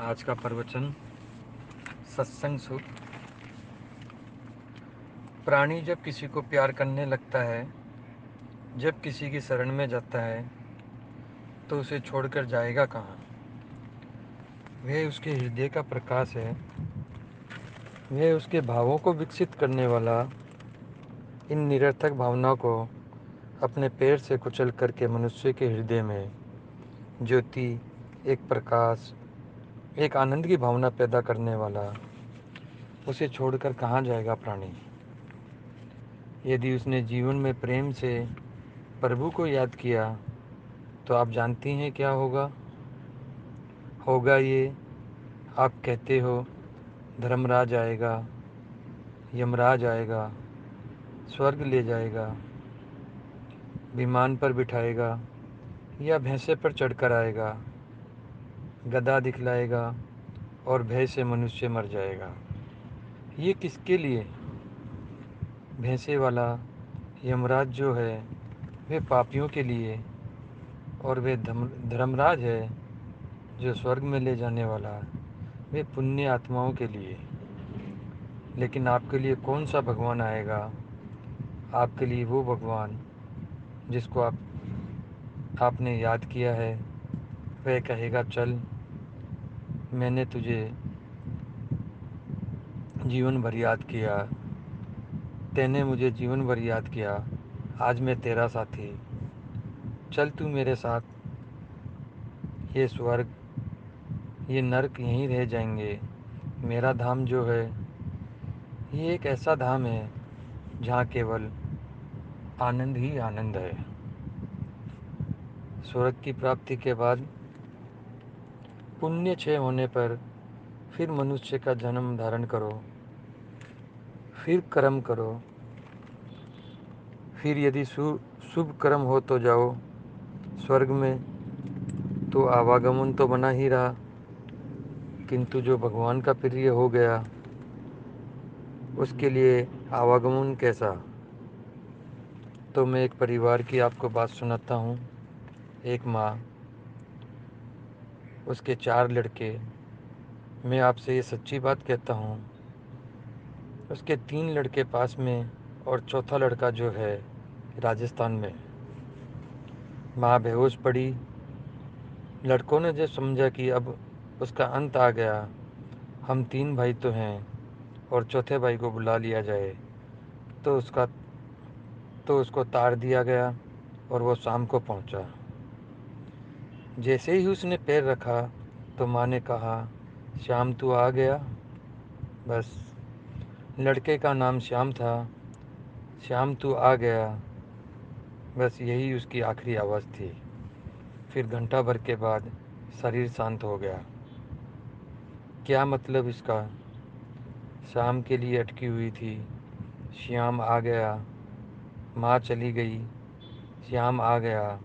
आज का प्रवचन सत्संग सुख। प्राणी जब किसी को प्यार करने लगता है, जब किसी की शरण में जाता है, तो उसे छोड़कर जाएगा कहाँ। वह उसके हृदय का प्रकाश है, वह उसके भावों को विकसित करने वाला। इन निरर्थक भावनाओं को अपने पैर से कुचल करके मनुष्य के हृदय में ज्योति, एक प्रकाश, एक आनंद की भावना पैदा करने वाला, उसे छोड़कर कहाँ जाएगा प्राणी। यदि उसने जीवन में प्रेम से प्रभु को याद किया, तो आप जानती हैं क्या होगा ये। आप कहते हो धर्मराज आएगा, यमराज आएगा, स्वर्ग ले जाएगा, विमान पर बिठाएगा या भैंसे पर चढ़कर आएगा, गदा दिखलाएगा और भय से मनुष्य मर जाएगा। ये किसके लिए? भैंसे वाला यमराज जो है वे पापियों के लिए, और वे धर्मराज है जो स्वर्ग में ले जाने वाला, वे पुण्य आत्माओं के लिए। लेकिन आपके लिए कौन सा भगवान आएगा? आपके लिए वो भगवान जिसको आपने याद किया है। वह कहेगा, चल, मैंने तुझे जीवन भर याद किया, तैने मुझे जीवन भर याद किया, आज मैं तेरा साथी, चल तू मेरे साथ। ये स्वर्ग, ये नरक यहीं रह जाएंगे। मेरा धाम जो है, ये एक ऐसा धाम है जहाँ केवल आनंद ही आनंद है। स्वर्ग की प्राप्ति के बाद पुण्य क्षय होने पर फिर मनुष्य का जन्म धारण करो, फिर कर्म करो, फिर यदि शुभ कर्म हो तो जाओ स्वर्ग में। तो आवागमन तो बना ही रहा, किंतु जो भगवान का प्रिय हो गया उसके लिए आवागमन कैसा। तो मैं एक परिवार की आपको बात सुनाता हूँ। एक माँ, उसके 4 लड़के। मैं आपसे ये सच्ची बात कहता हूँ, उसके 3 लड़के पास में और चौथा लड़का जो है राजस्थान में। माँ बेहोश पड़ी। लड़कों ने जब समझा कि अब उसका अंत आ गया, हम 3 भाई तो हैं और चौथे भाई को बुला लिया जाए, तो उसको तार दिया गया और वो शाम को पहुंचा। जैसे ही उसने पैर रखा तो माँ ने कहा, श्याम तू आ गया। बस, लड़के का नाम श्याम था। श्याम तू आ गया, बस यही उसकी आखिरी आवाज़ थी। फिर घंटा भर के बाद शरीर शांत हो गया। क्या मतलब इसका? शाम के लिए अटकी हुई थी, श्याम आ गया। माँ चली गई, श्याम आ गया,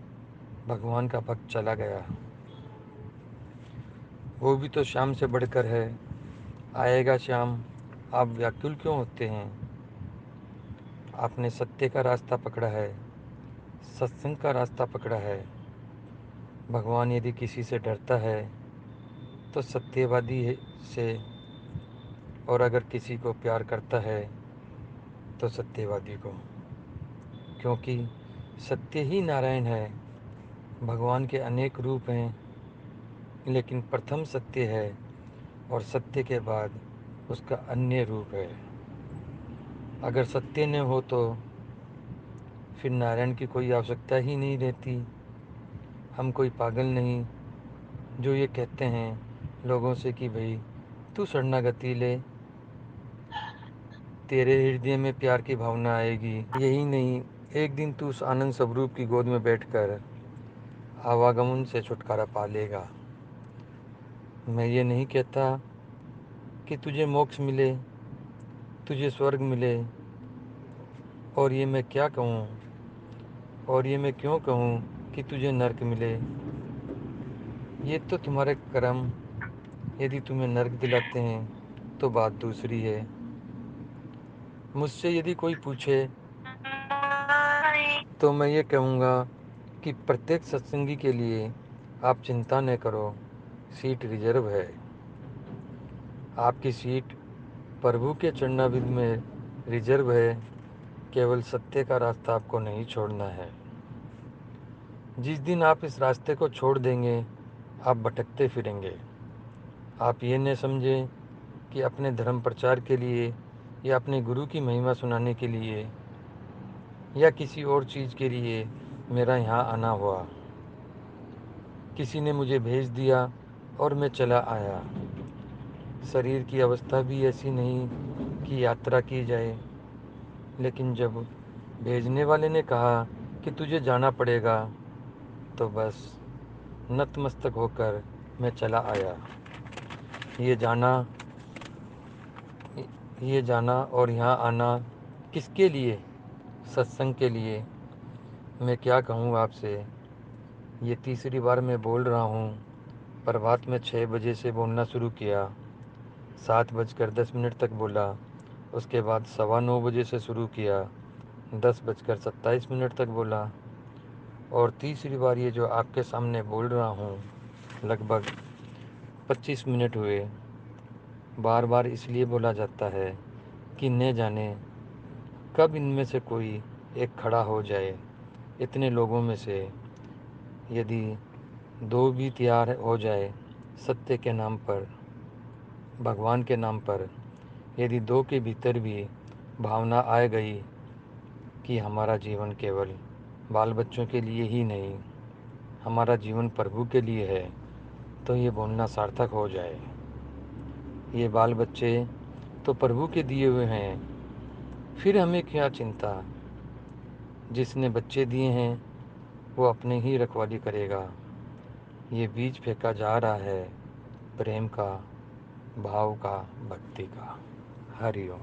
भगवान का भक्त चला गया। वो भी तो श्याम से बढ़कर है। आएगा श्याम, आप व्याकुल क्यों होते हैं? आपने सत्य का रास्ता पकड़ा है, सत्संग का रास्ता पकड़ा है। भगवान यदि किसी से डरता है तो सत्यवादी से, और अगर किसी को प्यार करता है तो सत्यवादी को। क्योंकि सत्य ही नारायण है। भगवान के अनेक रूप हैं, लेकिन प्रथम सत्य है और सत्य के बाद उसका अन्य रूप है। अगर सत्य न हो तो फिर नारायण की कोई आवश्यकता ही नहीं रहती। हम कोई पागल नहीं जो ये कहते हैं लोगों से कि भाई तू शरणागति ले, तेरे हृदय में प्यार की भावना आएगी। यही नहीं, एक दिन तू उस आनंद स्वरूप की गोद में बैठकर आवागमन से छुटकारा पा लेगा। मैं ये नहीं कहता कि तुझे मोक्ष मिले, तुझे स्वर्ग मिले, और ये मैं क्या कहूँ, और ये मैं क्यों कहूँ कि तुझे नरक मिले। ये तो तुम्हारे कर्म यदि तुम्हें नरक दिलाते हैं तो बात दूसरी है। मुझसे यदि कोई पूछे तो मैं ये कहूँगा कि प्रत्येक सत्संगी के लिए आप चिंता न करो, सीट रिजर्व है। आपकी सीट प्रभु के चरणारविंद में रिजर्व है। केवल सत्य का रास्ता आपको नहीं छोड़ना है। जिस दिन आप इस रास्ते को छोड़ देंगे, आप भटकते फिरेंगे। आप ये न समझें कि अपने धर्म प्रचार के लिए या अपने गुरु की महिमा सुनाने के लिए या किसी और चीज़ के लिए मेरा यहाँ आना हुआ। किसी ने मुझे भेज दिया और मैं चला आया। शरीर की अवस्था भी ऐसी नहीं कि यात्रा की जाए, लेकिन जब भेजने वाले ने कहा कि तुझे जाना पड़ेगा, तो बस नतमस्तक होकर मैं चला आया। ये जाना ये जाना और यहाँ आना किसके लिए? सत्संग के लिए। मैं क्या कहूँ आपसे, ये तीसरी बार मैं बोल रहा हूँ। प्रभात में 6 बजे से बोलना शुरू किया, 7:10 तक बोला। उसके बाद 9:15 से शुरू किया, 10:27 तक बोला। और तीसरी बार ये जो आपके सामने बोल रहा हूँ, लगभग 25 मिनट हुए। बार बार इसलिए बोला जाता है कि न जाने कब इनमें से कोई एक खड़ा हो जाए। इतने लोगों में से यदि 2 भी तैयार हो जाए सत्य के नाम पर, भगवान के नाम पर, यदि 2 के भीतर भी भावना आ गई कि हमारा जीवन केवल बाल बच्चों के लिए ही नहीं, हमारा जीवन प्रभु के लिए है, तो ये बोलना सार्थक हो जाए। ये बाल बच्चे तो प्रभु के दिए हुए हैं, फिर हमें क्या चिंता। जिसने बच्चे दिए हैं वो अपने ही रखवाली करेगा। ये बीज फेंका जा रहा है प्रेम का, भाव का, भक्ति का। हरि ओम।